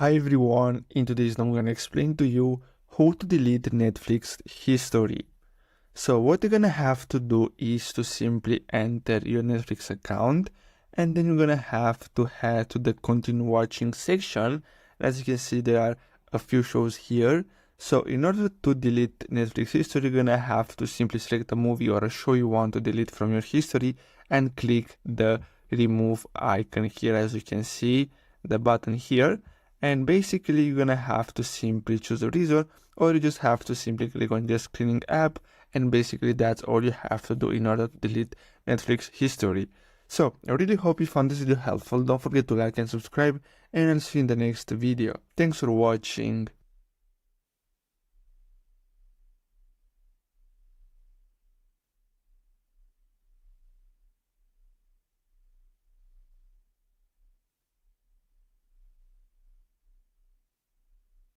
Hi everyone, in today's I'm gonna explain to you how to delete Netflix history. So what you're gonna have to do is to simply enter your Netflix account and then you're gonna have to head to the continue watching section. As you can see, there are a few shows here. So in order to delete Netflix history, you're gonna have to simply select a movie or a show you want to delete from your history and click the remove icon here. As you can see, the button here, and basically you're gonna have to simply choose a reason, or you just have to simply click on just cleaning app, and basically that's all you have to do in order to delete Netflix history. So I really hope you found this video helpful. Don't forget to like and subscribe, and I'll see you in the next video. Thanks for watching.